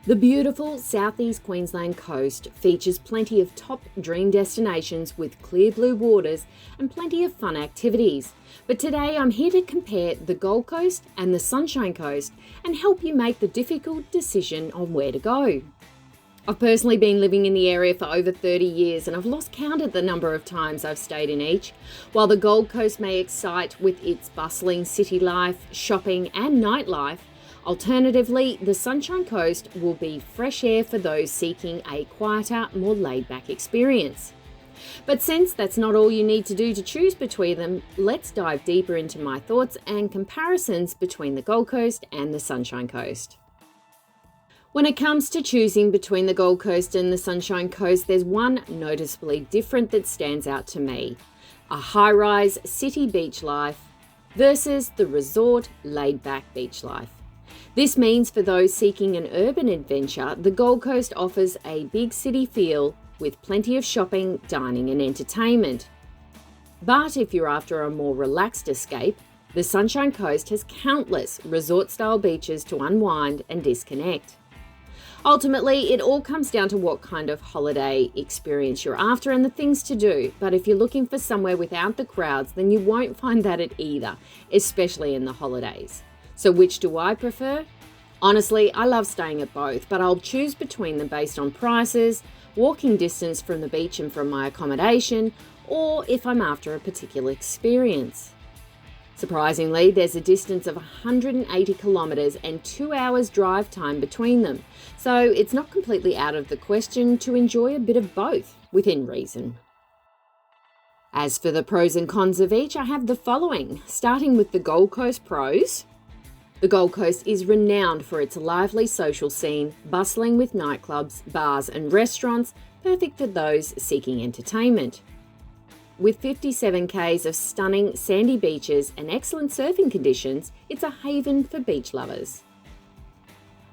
The beautiful southeast Queensland coast features plenty of top dream destinations with clear blue waters and plenty of fun activities. But today I'm here to compare the Gold Coast and the Sunshine Coast and help you make the difficult decision on where to go. I've personally been living in the area for over 30 years and I've lost count at the number of times I've stayed in each. While the Gold Coast may excite with its bustling city life, shopping and nightlife, alternatively, the Sunshine Coast will be fresh air for those seeking a quieter, more laid-back experience. But since that's not all you need to do to choose between them, let's dive deeper into my thoughts and comparisons between the Gold Coast and the Sunshine Coast. When it comes to choosing between the Gold Coast and the Sunshine Coast, there's one noticeably different that stands out to me: a high-rise city beach life versus the resort laid-back beach life. This means for those seeking an urban adventure, the Gold Coast offers a big city feel with plenty of shopping, dining and entertainment. But if you're after a more relaxed escape, the Sunshine Coast has countless resort-style beaches to unwind and disconnect. Ultimately, it all comes down to what kind of holiday experience you're after and the things to do. But if you're looking for somewhere without the crowds, then you won't find that at either, especially in the holidays. So which do I prefer? Honestly, I love staying at both, but I'll choose between them based on prices, walking distance from the beach and from my accommodation, or if I'm after a particular experience. Surprisingly, there's a distance of 180 kilometres and 2 hours drive time between them, so it's not completely out of the question to enjoy a bit of both, within reason. As for the pros and cons of each, I have the following, starting with the Gold Coast pros. The Gold Coast is renowned for its lively social scene, bustling with nightclubs, bars and restaurants, perfect for those seeking entertainment. With 57 k's of stunning sandy beaches and excellent surfing conditions, it's a haven for beach lovers.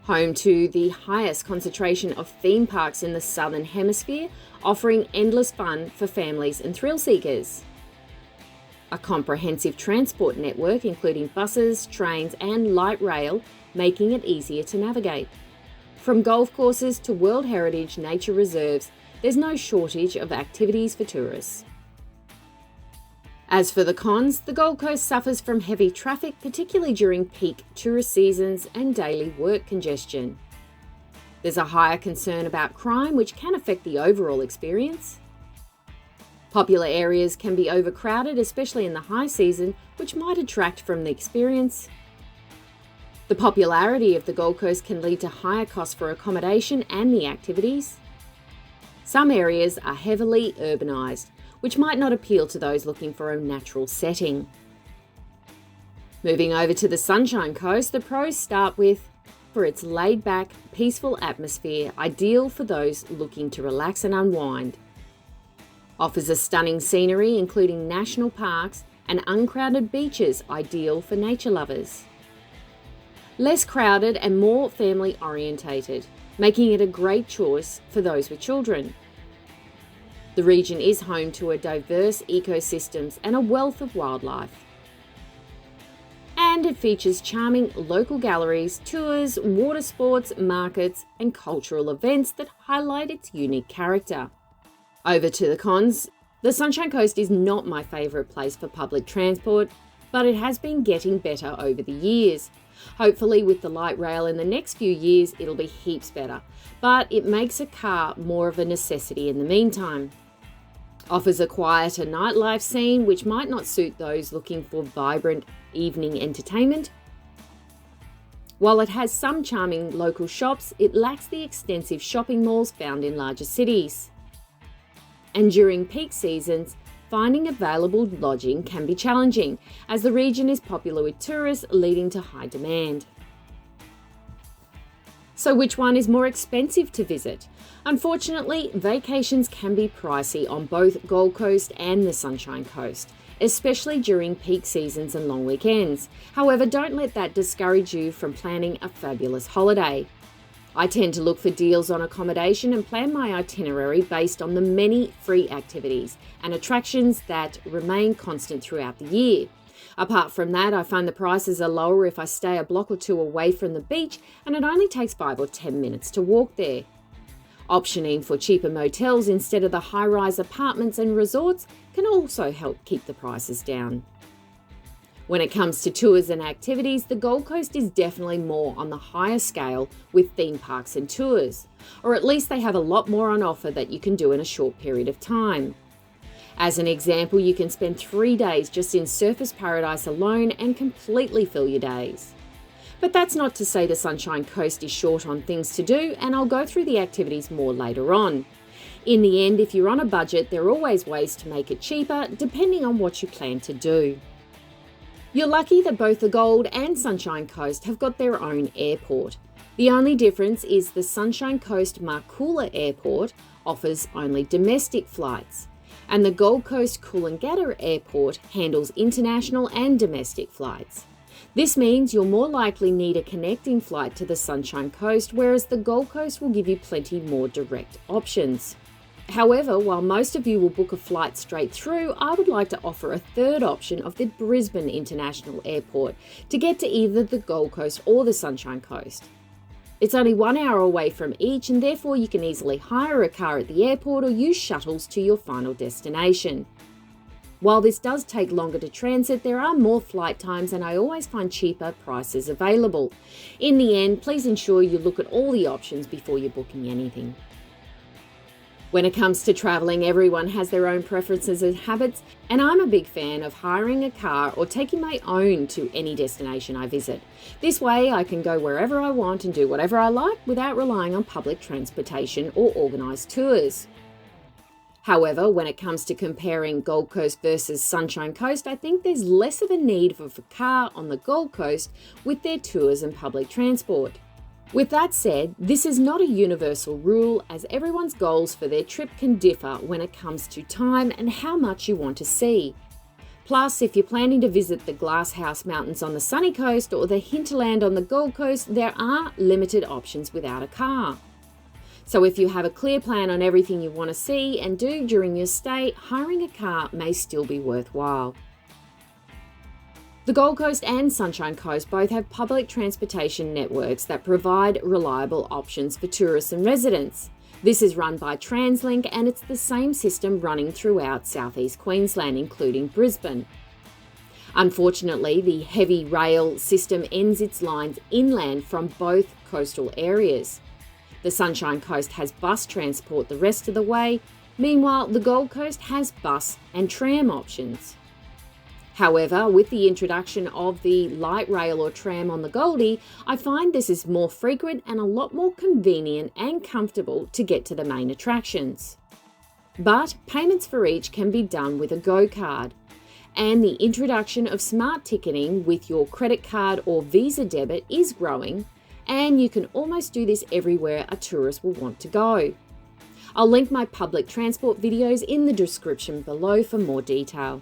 Home to the highest concentration of theme parks in the Southern Hemisphere, offering endless fun for families and thrill seekers. A comprehensive transport network including buses, trains and light rail, making it easier to navigate. From golf courses to World Heritage nature reserves, there's no shortage of activities for tourists. As for the cons, the Gold Coast suffers from heavy traffic, particularly during peak tourist seasons and daily work congestion. There's a higher concern about crime, which can affect the overall experience. Popular areas can be overcrowded, especially in the high season, which might detract from the experience. The popularity of the Gold Coast can lead to higher costs for accommodation and the activities. Some areas are heavily urbanised, which might not appeal to those looking for a natural setting. Moving over to the Sunshine Coast, the pros start with, for its laid-back, peaceful atmosphere, ideal for those looking to relax and unwind. Offers a stunning scenery including national parks and uncrowded beaches, ideal for nature lovers. Less crowded and more family orientated, making it a great choice for those with children. The region is home to a diverse ecosystems and a wealth of wildlife. And it features charming local galleries, tours, water sports, markets and cultural events that highlight its unique character. Over to the cons. The Sunshine Coast is not my favourite place for public transport, but it has been getting better over the years. Hopefully with the light rail in the next few years, it'll be heaps better, but it makes a car more of a necessity in the meantime. Offers a quieter nightlife scene, which might not suit those looking for vibrant evening entertainment. While it has some charming local shops, it lacks the extensive shopping malls found in larger cities. And during peak seasons, finding available lodging can be challenging, as the region is popular with tourists, leading to high demand. So which one is more expensive to visit? Unfortunately, vacations can be pricey on both Gold Coast and the Sunshine Coast, especially during peak seasons and long weekends. However, don't let that discourage you from planning a fabulous holiday. I tend to look for deals on accommodation and plan my itinerary based on the many free activities and attractions that remain constant throughout the year. Apart from that, I find the prices are lower if I stay a block or two away from the beach, and it only takes 5 or 10 minutes to walk there. Optioning for cheaper motels instead of the high-rise apartments and resorts can also help keep the prices down. When it comes to tours and activities, the Gold Coast is definitely more on the higher scale with theme parks and tours, or at least they have a lot more on offer that you can do in a short period of time. As an example, you can spend 3 days just in Surfers Paradise alone and completely fill your days. But that's not to say the Sunshine Coast is short on things to do, and I'll go through the activities more later on. In the end, if you're on a budget, there are always ways to make it cheaper, depending on what you plan to do. You're lucky that both the Gold and Sunshine Coast have got their own airport. The only difference is the Sunshine Coast Markoola Airport offers only domestic flights, and the Gold Coast Coolangatta Airport handles international and domestic flights. This means you'll more likely need a connecting flight to the Sunshine Coast, whereas the Gold Coast will give you plenty more direct options. However, while most of you will book a flight straight through, I would like to offer a third option of the Brisbane International Airport to get to either the Gold Coast or the Sunshine Coast. It's only 1 hour away from each, and therefore you can easily hire a car at the airport or use shuttles to your final destination. While this does take longer to transit, there are more flight times and I always find cheaper prices available. In the end, please ensure you look at all the options before you're booking anything. When it comes to travelling, everyone has their own preferences and habits, and I'm a big fan of hiring a car or taking my own to any destination I visit. This way I can go wherever I want and do whatever I like without relying on public transportation or organised tours. However, when it comes to comparing Gold Coast versus Sunshine Coast, I think there's less of a need for a car on the Gold Coast with their tours and public transport. With that said, this is not a universal rule, as everyone's goals for their trip can differ when it comes to time and how much you want to see. Plus, if you're planning to visit the Glasshouse Mountains on the sunny coast or the hinterland on the Gold Coast, there are limited options without a car. So if you have a clear plan on everything you want to see and do during your stay, hiring a car may still be worthwhile. The Gold Coast and Sunshine Coast both have public transportation networks that provide reliable options for tourists and residents. This is run by TransLink, and it's the same system running throughout southeast Queensland, including Brisbane. Unfortunately, the heavy rail system ends its lines inland from both coastal areas. The Sunshine Coast has bus transport the rest of the way. Meanwhile, the Gold Coast has bus and tram options. However, with the introduction of the light rail or tram on the Goldie, I find this is more frequent and a lot more convenient and comfortable to get to the main attractions. But payments for each can be done with a Go card, and the introduction of smart ticketing with your credit card or Visa debit is growing, and you can almost do this everywhere a tourist will want to go. I'll link my public transport videos in the description below for more detail.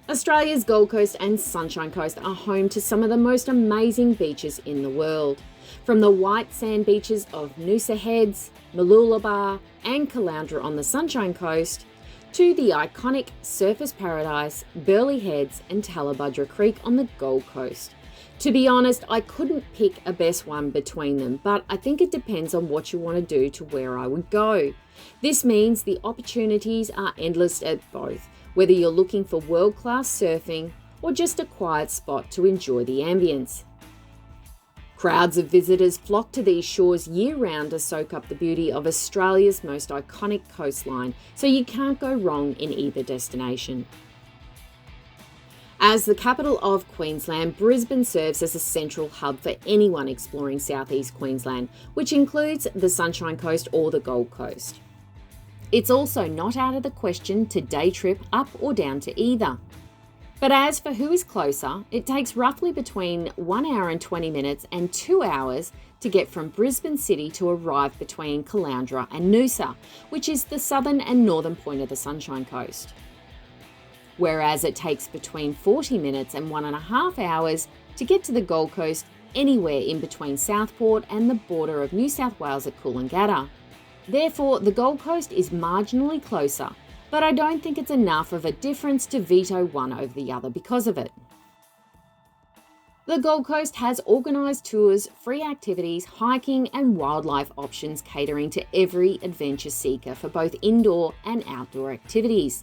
Australia's Gold Coast and Sunshine Coast are home to some of the most amazing beaches in the world. From the white sand beaches of Noosa Heads, Mooloolaba and Caloundra on the Sunshine Coast, to the iconic Surfers Paradise, Burleigh Heads and Tallabudra Creek on the Gold Coast. To be honest, I couldn't pick a best one between them, but I think it depends on what you want to do to where I would go. This means the opportunities are endless at both, whether you're looking for world-class surfing or just a quiet spot to enjoy the ambience. Crowds of visitors flock to these shores year-round to soak up the beauty of Australia's most iconic coastline, so you can't go wrong in either destination. As the capital of Queensland, Brisbane serves as a central hub for anyone exploring southeast Queensland, which includes the Sunshine Coast or the Gold Coast. It's also not out of the question to day trip up or down to either. But as for who is closer, it takes roughly between 1 hour and 20 minutes and 2 hours to get from Brisbane City to arrive between Caloundra and Noosa, which is the southern and northern point of the Sunshine Coast. Whereas it takes between 40 minutes and 1.5 hours to get to the Gold Coast anywhere in between Southport and the border of New South Wales at Coolangatta. Therefore, the Gold Coast is marginally closer, but I don't think it's enough of a difference to veto one over the other because of it. The Gold Coast has organised tours, free activities, hiking and wildlife options catering to every adventure seeker for both indoor and outdoor activities.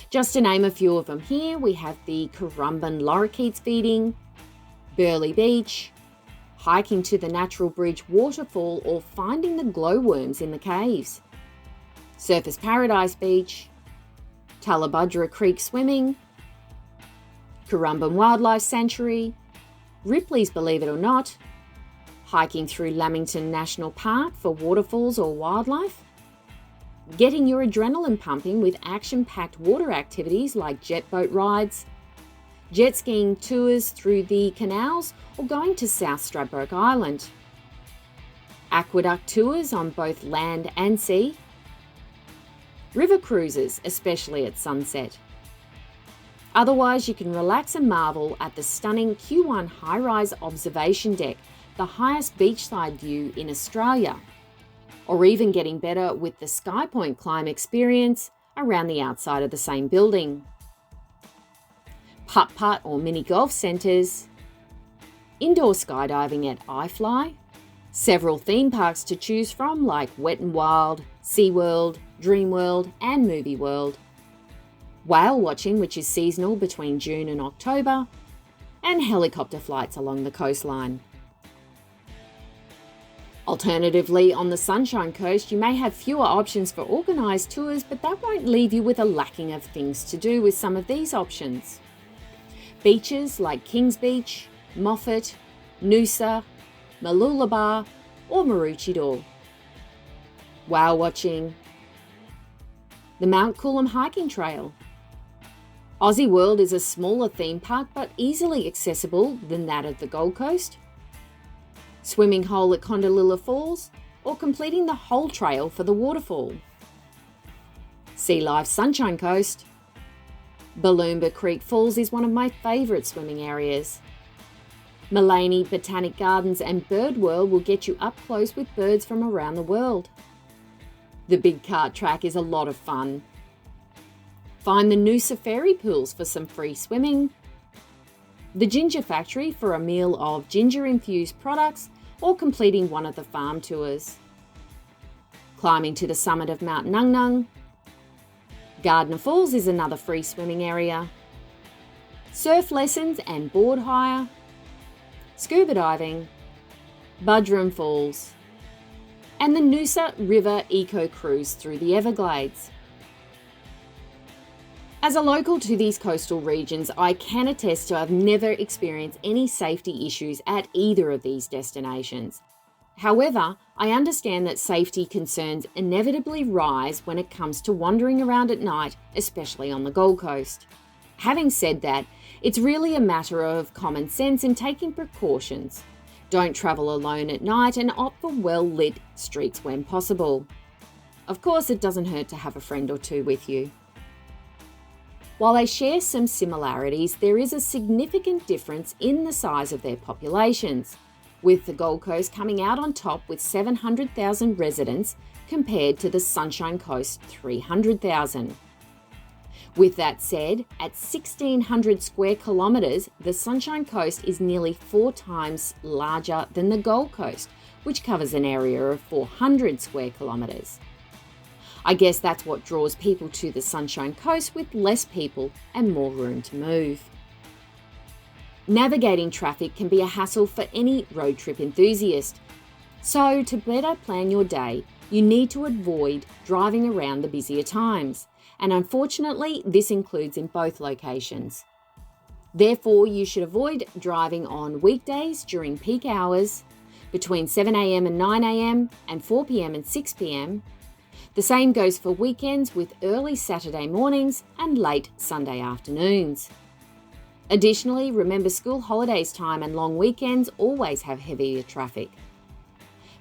Just to name a few of them here, we have the Currumbin lorikeets feeding, Burleigh Beach, hiking to the Natural Bridge waterfall or finding the glowworms in the caves, Surfers Paradise Beach, Tallabudra Creek swimming, Currumbin Wildlife Sanctuary, Ripley's Believe It or Not, hiking through Lamington National Park for waterfalls or wildlife, getting your adrenaline pumping with action-packed water activities like jet boat rides, jet skiing tours through the canals or going to South Stradbroke Island, aqueduct tours on both land and sea, river cruises, especially at sunset. Otherwise, you can relax and marvel at the stunning Q1 high-rise observation deck, the highest beachside view in Australia, or even getting better with the Sky Point climb experience around the outside of the same building. Putt-putt or mini golf centres, indoor skydiving at iFly, several theme parks to choose from like Wet n Wild, SeaWorld, Dreamworld and Movie World, whale watching, which is seasonal between June and October, and helicopter flights along the coastline. Alternatively, on the Sunshine Coast, you may have fewer options for organised tours, but that won't leave you with a lacking of things to do with some of these options. Beaches like Kings Beach, Moffat, Noosa, Mooloolaba or Maroochydore. Whale watching, the Mount Coolum hiking trail. Aussie World is a smaller theme park but easily accessible than that of the Gold Coast. Swimming hole at Condalilla Falls or completing the whole trail for the waterfall. Sea Life Sunshine Coast. Balloomba Creek Falls is one of my favourite swimming areas. Mullaney Botanic Gardens and Bird World will get you up close with birds from around the world. The Big Cart Track is a lot of fun. Find the Noosa Fairy Pools for some free swimming. The Ginger Factory for a meal of ginger-infused products or completing one of the farm tours. Climbing to the summit of Mount Nung Nung. Gardner Falls is another free swimming area. Surf lessons and board hire. Scuba diving. Budrum Falls. And the Noosa River Eco Cruise through the Everglades. As a local to these coastal regions, I can attest to I've never experienced any safety issues at either of these destinations. However, I understand that safety concerns inevitably rise when it comes to wandering around at night, especially on the Gold Coast. Having said that, it's really a matter of common sense in taking precautions. Don't travel alone at night and opt for well-lit streets when possible. Of course, it doesn't hurt to have a friend or two with you. While they share some similarities, there is a significant difference in the size of their populations, with the Gold Coast coming out on top with 700,000 residents compared to the Sunshine Coast 300,000. With that said, at 1,600 square kilometres, the Sunshine Coast is nearly 4 times larger than the Gold Coast, which covers an area of 400 square kilometres. I guess that's what draws people to the Sunshine Coast with less people and more room to move. Navigating traffic can be a hassle for any road trip enthusiast. So to better plan your day, you need to avoid driving around the busier times. And unfortunately, this includes in both locations. Therefore, you should avoid driving on weekdays during peak hours, between 7 a.m. and 9 a.m. and 4 p.m. and 6 p.m. The same goes for weekends with early Saturday mornings and late Sunday afternoons. Additionally, remember school holidays time and long weekends always have heavier traffic.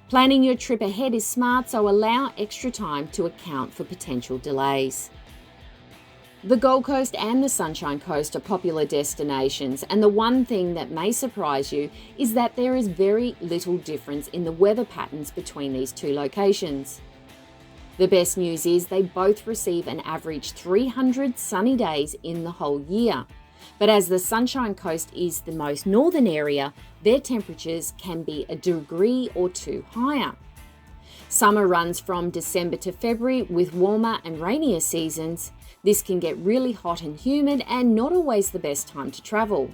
Planning your trip ahead is smart, so allow extra time to account for potential delays. The Gold Coast and the Sunshine Coast are popular destinations, and the one thing that may surprise you is that there is very little difference in the weather patterns between these two locations. The best news is they both receive an average 300 sunny days in the whole year. But as the Sunshine Coast is the most northern area, their temperatures can be a degree or two higher. Summer runs from December to February with warmer and rainier seasons. This can get really hot and humid and not always the best time to travel.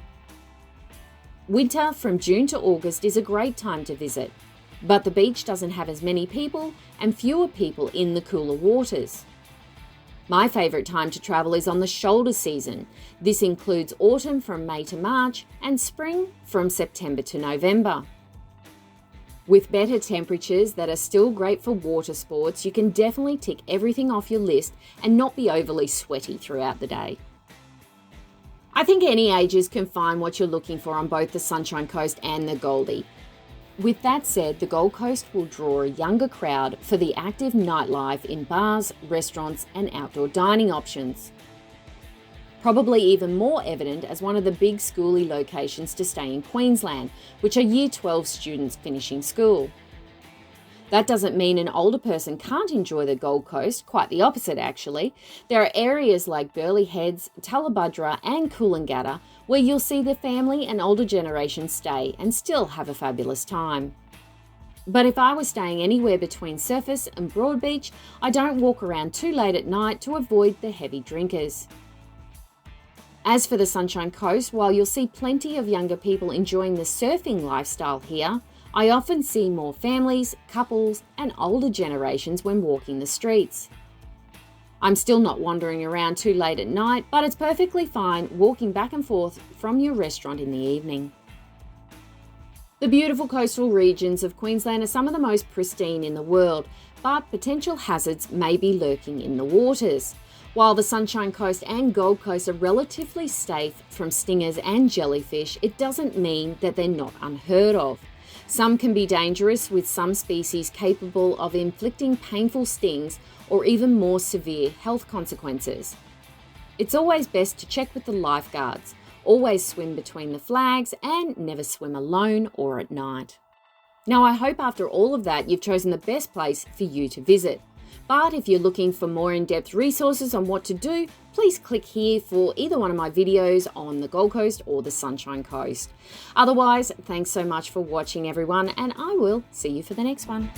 Winter from June to August is a great time to visit, but the beach doesn't have as many people and fewer people in the cooler waters. My favourite time to travel is on the shoulder season. This includes autumn from May to March and spring from September to November. With better temperatures that are still great for water sports, you can definitely tick everything off your list and not be overly sweaty throughout the day. I think any ages can find what you're looking for on both the Sunshine Coast and the Goldie. With that said, the Gold Coast will draw a younger crowd for the active nightlife in bars, restaurants and outdoor dining options. Probably even more evident as one of the big schooly locations to stay in Queensland, which are Year 12 students finishing school. That doesn't mean an older person can't enjoy the Gold Coast, quite the opposite actually. There are areas like Burleigh Heads, Tallabudra and Coolangatta where you'll see the family and older generations stay and still have a fabulous time. But if I was staying anywhere between Surface and Broadbeach, I don't walk around too late at night to avoid the heavy drinkers. As for the Sunshine Coast, while you'll see plenty of younger people enjoying the surfing lifestyle here, I often see more families, couples and older generations when walking the streets. I'm still not wandering around too late at night, but it's perfectly fine walking back and forth from your restaurant in the evening. The beautiful coastal regions of Queensland are some of the most pristine in the world, but potential hazards may be lurking in the waters. While the Sunshine Coast and Gold Coast are relatively safe from stingers and jellyfish, it doesn't mean that they're not unheard of. Some can be dangerous, with some species capable of inflicting painful stings or even more severe health consequences. It's always best to check with the lifeguards, always swim between the flags and never swim alone or at night. Now I hope after all of that you've chosen the best place for you to visit. But if you're looking for more in-depth resources on what to do, please click here for either one of my videos on the Gold Coast or the Sunshine Coast. Otherwise, thanks so much for watching everyone, and I will see you for the next one.